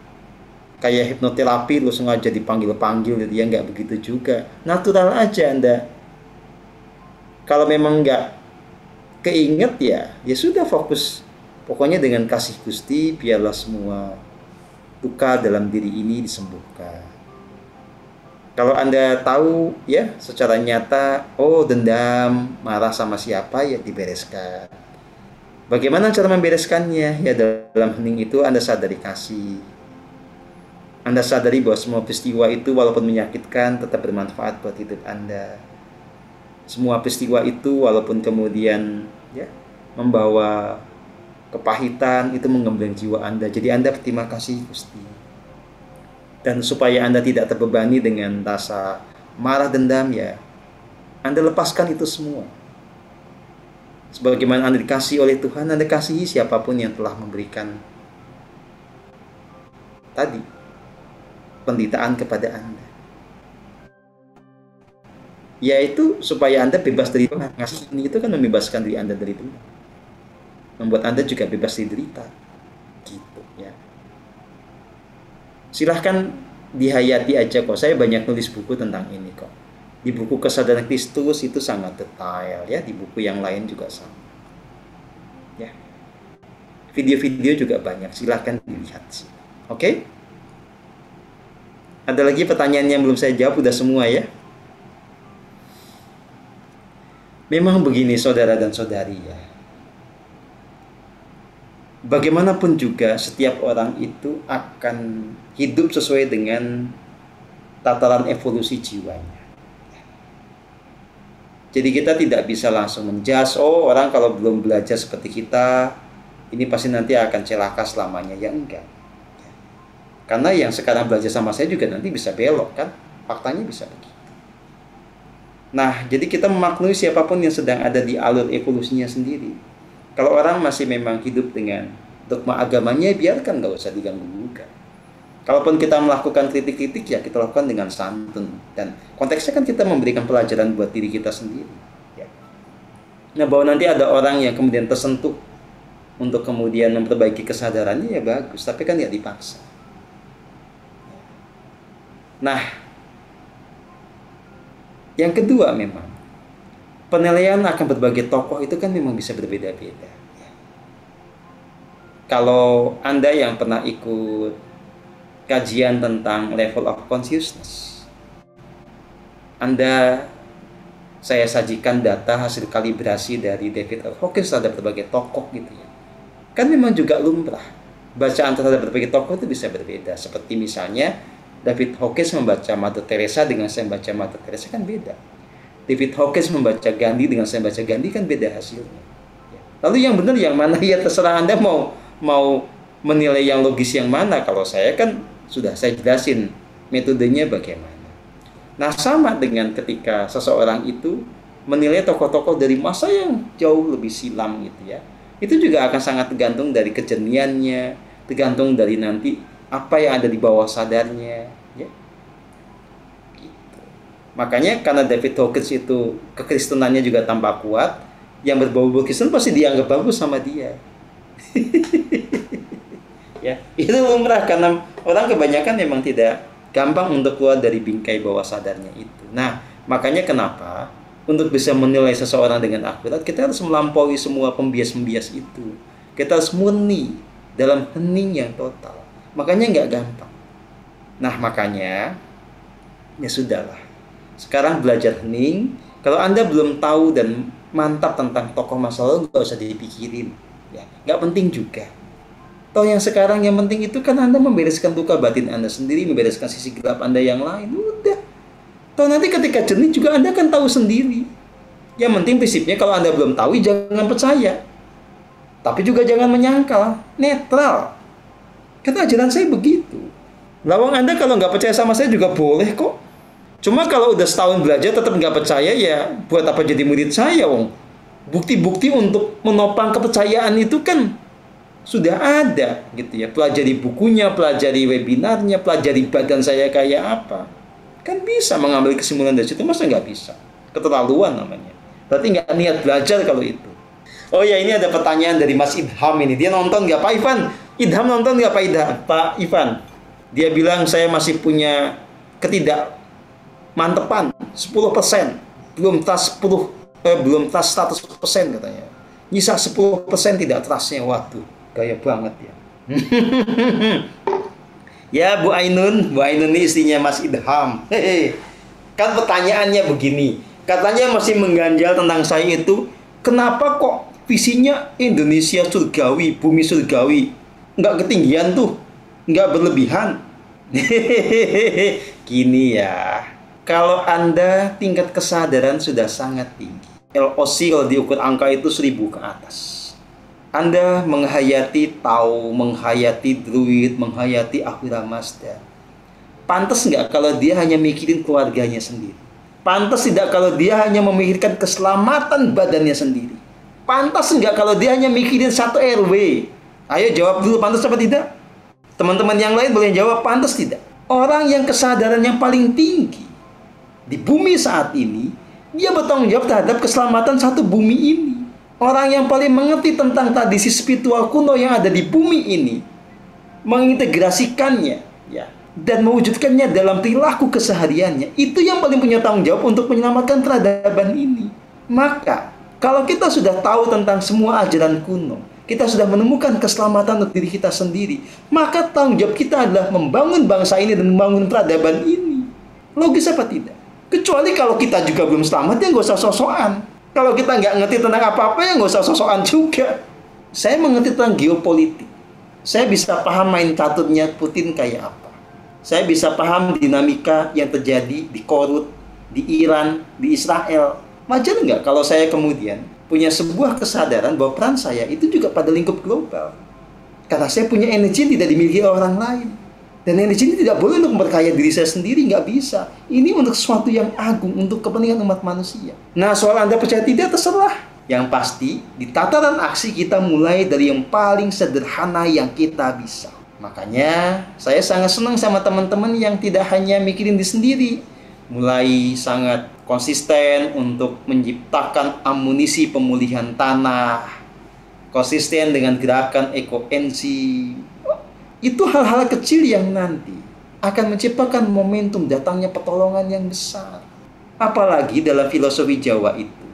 kayak hipnoterapi lu sengaja dipanggil-panggil, dia nggak begitu juga. Natural aja Anda. Kalau memang nggak keinget ya sudah, fokus. Pokoknya dengan kasih Gusti, biarlah semua luka dalam diri ini disembuhkan. Kalau Anda tahu ya secara nyata, oh dendam, marah sama siapa, ya dibereskan. Bagaimana cara membereskannya? Ya dalam hening itu Anda sadari kasih. Anda sadari bahwa semua peristiwa itu walaupun menyakitkan tetap bermanfaat buat hidup Anda. Semua peristiwa itu walaupun kemudian ya membawa kepahitan, itu menggembleng jiwa Anda. Jadi Anda berterima kasih Gusti. Dan supaya Anda tidak terbebani dengan rasa marah, dendam, ya Anda lepaskan itu semua. Sebagaimana Anda dikasihi oleh Tuhan, Anda kasihi siapapun yang telah memberikan tadi penderitaan kepada Anda. Yaitu supaya Anda bebas dari Tuhan. Ngasih ini itu kan membebaskan diri Anda dari Tuhan, membuat Anda juga bebas dari derita. Gitu ya. Silahkan dihayati aja kok. Saya banyak nulis buku tentang ini kok. Di buku Kesadaran Kristus itu sangat detail ya. Di buku yang lain juga sama. Ya. Video-video juga banyak. Silahkan dilihat sih. Oke? Ada lagi pertanyaan yang belum saya jawab? Udah semua ya? Memang begini saudara dan saudari ya. Bagaimanapun juga setiap orang itu akan hidup sesuai dengan tataran evolusi jiwanya. Jadi kita tidak bisa langsung menjudge, oh orang kalau belum belajar seperti kita ini pasti nanti akan celaka selamanya. Ya enggak. Karena yang sekarang belajar sama saya juga nanti bisa belok kan. Faktanya bisa begitu. Nah, jadi kita memaknai siapapun yang sedang ada di alur evolusinya sendiri. Kalau orang masih memang hidup dengan dogma agamanya, biarkan, nggak usah diganggu-gugat. Kalaupun kita melakukan kritik-kritik, ya kita lakukan dengan santun. Dan konteksnya kan kita memberikan pelajaran buat diri kita sendiri. Ya. Nah, bahwa nanti ada orang yang kemudian tersentuh untuk kemudian memperbaiki kesadarannya, ya bagus. Tapi kan ya dipaksa. Nah, yang kedua memang, penilaian akan berbagai tokoh itu kan memang bisa berbeda-beda. Ya. Kalau Anda yang pernah ikut kajian tentang level of consciousness, saya sajikan data hasil kalibrasi dari David Hawkins terhadap berbagai tokoh gitu ya. Kan memang juga lumrah. Bacaan terhadap berbagai tokoh itu bisa berbeda. Seperti misalnya David Hawkins membaca Mother Teresa dengan saya membaca Mother Teresa kan beda. David Hawkins membaca Gandhi dengan saya membaca Gandhi kan beda hasilnya. Lalu yang benar yang mana, ya terserah Anda mau menilai yang logis yang mana. Kalau saya kan sudah saya jelasin metodenya bagaimana. Nah, sama dengan ketika seseorang itu menilai tokoh-tokoh dari masa yang jauh lebih silam gitu ya. Itu juga akan sangat tergantung dari kejerniannya, tergantung dari nanti apa yang ada di bawah sadarnya ya. Gitu. Makanya karena David Hawkins itu kekristenannya juga tambah kuat, yang berbau-bau Kristen pasti dianggap bagus sama dia. Ya, itu lumrah karena orang kebanyakan memang tidak gampang untuk keluar dari bingkai bawah sadarnya itu. Nah, makanya kenapa untuk bisa menilai seseorang dengan akurat, kita harus melampaui semua pembias-pembias itu. Kita harus murni dalam hening yang total. Makanya nggak gampang. Nah, makanya ya sudahlah. Sekarang belajar hening. Kalau Anda belum tahu dan mantap tentang tokoh masa lalu, nggak usah dipikirin. Ya, nggak penting juga. Toh yang sekarang yang penting itu kan Anda membereskan luka batin Anda sendiri, membereskan sisi gelap Anda yang lain. Udah. Toh nanti ketika jernih juga Anda akan tahu sendiri. Yang penting prinsipnya kalau Anda belum tahu, jangan percaya. Tapi juga jangan menyangkal. Netral. Kata ajaran saya begitu. Lawang Anda kalau nggak percaya sama saya juga boleh kok. Cuma kalau udah setahun belajar tetap nggak percaya, ya buat apa jadi murid saya, wong? Bukti-bukti untuk menopang kepercayaan itu kan sudah ada gitu ya. Pelajari bukunya, pelajari webinarnya, pelajari badan saya kayak apa. Kan bisa mengambil kesimpulan dari situ, masa nggak bisa? Keterlaluan namanya. Berarti nggak niat belajar kalau itu. Oh ya, ini ada pertanyaan dari Mas Idham ini. Dia nonton nggak Pak Ivan? Idham nonton nggak Pak Ivan? Dia bilang saya masih punya ketidakmantepan 10%. Belum tas 100% katanya. Nyisa 10% tidak trustnya. Waduh, gaya banget ya. Ya, Bu Ainun ini istrinya Mas Idham. Kan pertanyaannya begini. Katanya masih mengganjal tentang saya itu, kenapa kok visinya Indonesia surgawi, bumi surgawi, nggak ketinggian tuh, nggak berlebihan. Gini ya, kalau Anda tingkat kesadaran sudah sangat tinggi, LOC kalau diukur angka itu 1000 ke atas, Anda menghayati Tao, menghayati Druid, menghayati Ahura Mazda, pantas nggak kalau dia hanya mikirin keluarganya sendiri? Pantas tidak kalau dia hanya memikirkan keselamatan badannya sendiri? Pantas nggak kalau dia hanya mikirin satu RW? Ayo jawab dulu, pantas apa tidak? Teman-teman yang lain boleh jawab, pantas tidak? Orang yang kesadaran yang paling tinggi di bumi saat ini, dia bertanggung jawab terhadap keselamatan satu bumi ini. Orang yang paling mengerti tentang tradisi spiritual kuno yang ada di bumi ini, mengintegrasikannya ya, dan mewujudkannya dalam perilaku kesehariannya, itu yang paling punya tanggung jawab untuk menyelamatkan peradaban ini. Maka kalau kita sudah tahu tentang semua ajaran kuno, kita sudah menemukan keselamatan untuk diri kita sendiri, maka tanggung jawab kita adalah membangun bangsa ini dan membangun peradaban ini. Logis apa tidak? Kecuali kalau kita juga belum selamat, ya nggak usah sosokan. Kalau kita nggak ngerti tentang apa-apa, ya nggak usah sosokan juga. Saya mengerti tentang geopolitik. Saya bisa paham main caturnya Putin kayak apa. Saya bisa paham dinamika yang terjadi di Korut, di Iran, di Israel. Wajar nggak kalau saya kemudian punya sebuah kesadaran bahwa peran saya itu juga pada lingkup global. Karena saya punya energi yang tidak dimiliki orang lain. Dan energi ini tidak boleh untuk memperkaya diri saya sendiri, nggak bisa. Ini untuk sesuatu yang agung, untuk kepentingan umat manusia. Nah, soal Anda percaya tidak, terserah. Yang pasti, di tataran aksi kita mulai dari yang paling sederhana yang kita bisa. Makanya, saya sangat senang sama teman-teman yang tidak hanya mikirin diri sendiri. Mulai sangat konsisten untuk menciptakan amunisi pemulihan tanah, konsisten dengan gerakan ekoenzim. Itu hal-hal kecil yang nanti akan menciptakan momentum datangnya pertolongan yang besar. Apalagi dalam filosofi Jawa itu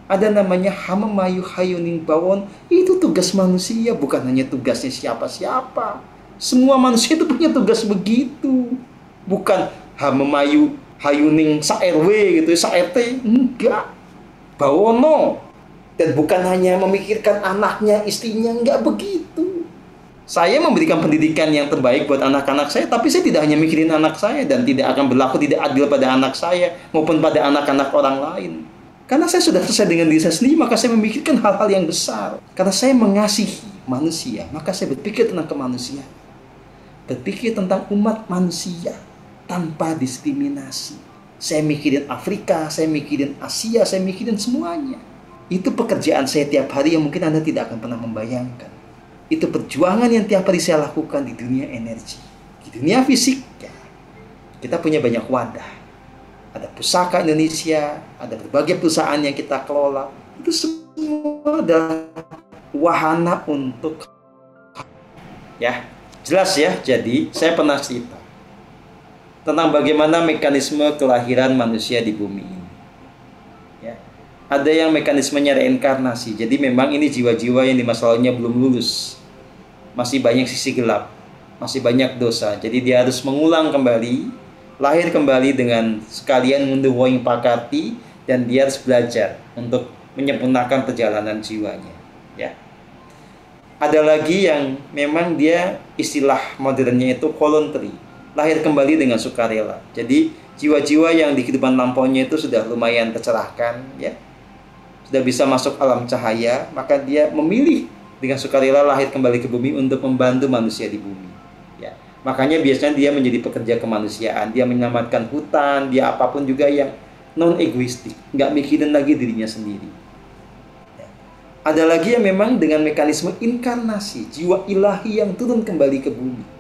ada namanya Hamemayu Hayuning Bawon. Itu tugas manusia, bukan hanya tugasnya siapa-siapa. Semua manusia itu punya tugas begitu. Bukan Hamemayu Hayuning sa-RW gitu, sa-RT. Enggak. Bawono. Dan bukan hanya memikirkan anaknya, istrinya. Enggak begitu. Saya memberikan pendidikan yang terbaik buat anak-anak saya, tapi saya tidak hanya mikirin anak saya, dan tidak akan berlaku tidak adil pada anak saya maupun pada anak-anak orang lain. Karena saya sudah selesai dengan diri saya sendiri, maka saya memikirkan hal-hal yang besar. Karena saya mengasihi manusia, maka saya berpikir tentang kemanusiaan. Berpikir tentang umat manusia tanpa diskriminasi. Saya mikirin Afrika, saya mikirin Asia, saya mikirin semuanya. Itu pekerjaan saya tiap hari yang mungkin Anda tidak akan pernah membayangkan. Itu perjuangan yang tiap hari saya lakukan di dunia energi. Di dunia fisik, ya, kita punya banyak wadah. Ada Pusaka Indonesia, ada berbagai perusahaan yang kita kelola. Itu semua adalah wahana untuk, ya, jelas ya. Jadi saya pernah cerita tentang bagaimana mekanisme kelahiran manusia di bumi ini. Ya. Ada yang mekanismenya reinkarnasi. Jadi memang ini jiwa-jiwa yang di masa lalunya belum lulus. Masih banyak sisi gelap. Masih banyak dosa. Jadi dia harus mengulang kembali, lahir kembali dengan sekalian ngunduh pakati, dan dia harus belajar untuk menyempurnakan perjalanan jiwanya. Ya. Ada lagi yang memang dia istilah modernnya itu voluntary. Lahir kembali dengan sukarela. Jadi jiwa-jiwa yang di kehidupan lampaunya itu sudah lumayan tercerahkan, ya, sudah bisa masuk alam cahaya, maka dia memilih dengan sukarela lahir kembali ke bumi untuk membantu manusia di bumi. Ya, makanya biasanya dia menjadi pekerja kemanusiaan, dia menyelamatkan hutan, dia apapun juga yang non egoistik, nggak mikirin lagi dirinya sendiri. Ya. Ada lagi yang memang dengan mekanisme inkarnasi, jiwa ilahi yang turun kembali ke bumi.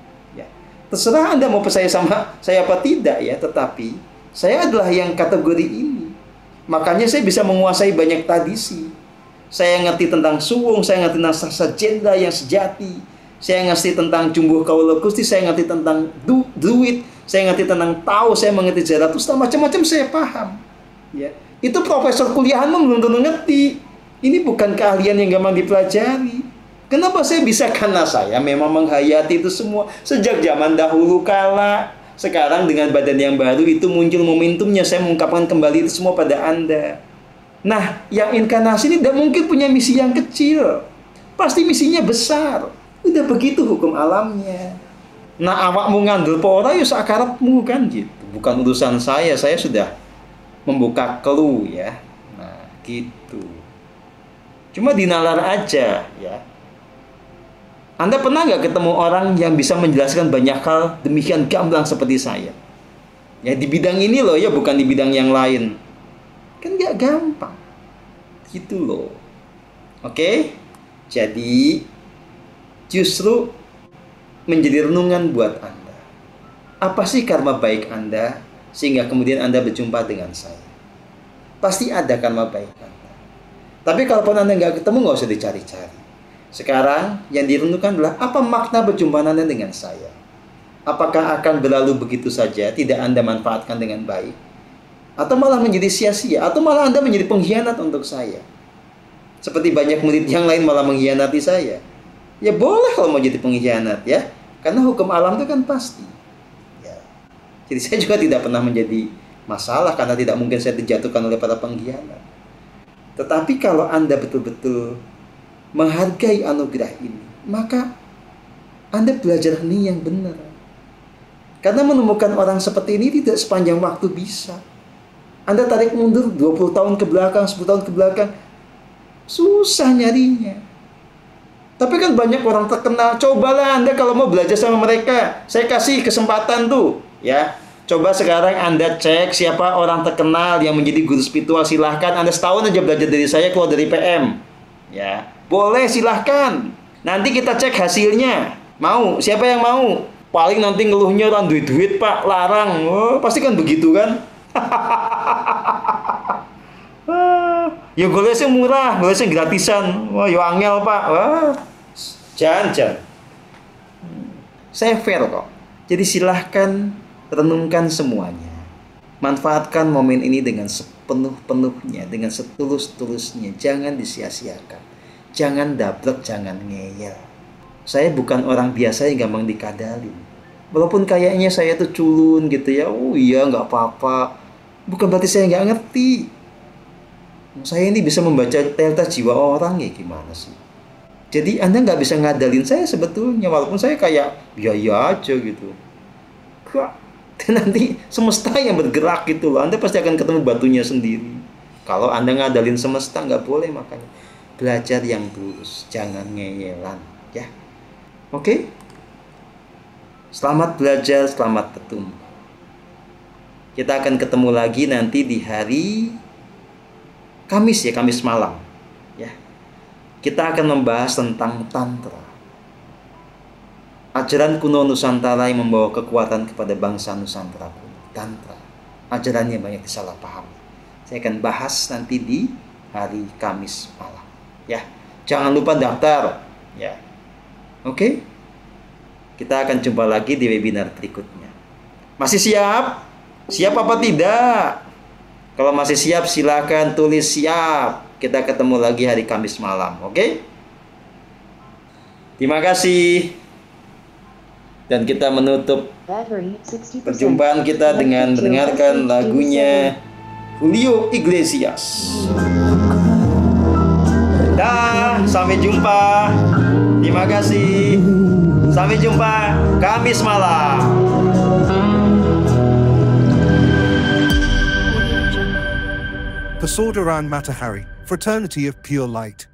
Terserah Anda mau percaya sama saya apa tidak, ya, tetapi saya adalah yang kategori ini. Makanya saya bisa menguasai banyak tradisi. Saya ngerti tentang suwung, saya ngerti tentang sasa jenda yang sejati. Saya ngerti tentang jumbuh kaula Gusti, saya ngerti tentang druid, saya ngerti tentang Tao, saya mengerti Zarathustra, macam-macam saya paham. Ya. Itu profesor kuliahan belum tentu ngerti. Ini bukan keahlian yang gampang dipelajari. Kenapa saya bisa? Karena saya memang menghayati itu semua sejak zaman dahulu kala. Sekarang dengan badan yang baru itu muncul momentumnya, saya mengungkapkan kembali itu semua pada Anda. Nah, yang inkarnasi ini tidak mungkin punya misi yang kecil. Pasti misinya besar. Udah begitu hukum alamnya. Nah, awakmu ngandel pora ya sakarepmu kan gitu. Bukan urusan saya sudah membuka clue, ya. Nah, gitu. Cuma dinalar aja, ya. Anda pernah nggak ketemu orang yang bisa menjelaskan banyak hal demikian gamblang seperti saya? Ya, di bidang ini loh, ya, bukan di bidang yang lain. Kan nggak gampang. Gitu loh. Oke? Jadi, justru menjadi renungan buat Anda. Apa sih karma baik Anda sehingga kemudian Anda berjumpa dengan saya? Pasti ada karma baik Anda. Tapi kalaupun Anda nggak ketemu, nggak usah dicari-cari. Sekarang yang direnungkan adalah apa makna berjumpa Anda dengan saya? Apakah akan berlalu begitu saja, tidak Anda manfaatkan dengan baik? Atau malah menjadi sia-sia? Atau malah Anda menjadi pengkhianat untuk saya? Seperti banyak murid yang lain malah mengkhianati saya. Ya boleh kalau mau jadi pengkhianat, ya. Karena hukum alam itu kan pasti. Ya. Jadi saya juga tidak pernah menjadi masalah karena tidak mungkin saya dijatuhkan oleh para pengkhianat. Tetapi kalau Anda betul-betul menghargai anugerah ini, maka Anda belajar ini yang benar. Karena menemukan orang seperti ini tidak sepanjang waktu bisa. Anda tarik mundur 20 tahun ke belakang, 10 tahun ke belakang, Susah nyarinya. Tapi kan banyak orang terkenal. Cobalah Anda kalau mau belajar sama mereka. Saya kasih kesempatan tuh, ya. Coba sekarang Anda cek siapa orang terkenal yang menjadi guru spiritual. Silahkan Anda setahun aja belajar dari saya, keluar dari PM. Ya, boleh, silahkan. Nanti kita cek hasilnya. Mau? Siapa yang mau? Paling nanti ngeluhnya orang duit-duit pak, larang. Oh, pasti kan begitu kan? Ya golesnya murah, golesnya gratisan. Wah, yo angel pak. Wah, jangan. Saya fair kok. Jadi silahkan renungkan semuanya. Manfaatkan momen ini dengan sepenuh-penuhnya, dengan setulus-tulusnya. Jangan disia-siakan. Jangan dablek, jangan ngeyel. Saya bukan orang biasa yang gampang dikadalin. Walaupun kayaknya saya tuh culun gitu ya. Oh iya, nggak apa-apa. Bukan berarti saya nggak ngerti. Saya ini bisa membaca delta jiwa orang ya, gimana sih? Jadi Anda nggak bisa ngadalin saya sebetulnya. Walaupun saya kayak biaya aja gitu. Dan nanti semesta yang bergerak gitu loh. Anda pasti akan ketemu batunya sendiri. Kalau Anda ngadalin semesta, nggak boleh. Makanya belajar yang tulus, jangan ngeyelan, ya. Oke? Selamat belajar, selamat bertumbuh. Kita akan ketemu lagi nanti di hari Kamis ya, Kamis malam, ya. Kita akan membahas tentang Tantra. Ajaran kuno Nusantara yang membawa kekuatan kepada bangsa Nusantara kuno. Tantra. Ajarannya banyak disalahpahami. Saya akan bahas nanti di hari Kamis malam. Ya, jangan lupa daftar. Ya, oke. Kita akan jumpa lagi di webinar berikutnya. Masih siap? Siap apa tidak? Kalau masih siap, silakan tulis siap. Kita ketemu lagi hari Kamis malam. Oke? Terima kasih. Dan kita menutup perjumpaan kita dengan mendengarkan lagunya Julio Iglesias. Dah, sampai jumpa. Terima kasih. Sampai jumpa Kamis malam. Persaudaraan Matahari, Fraternity of Pure Light.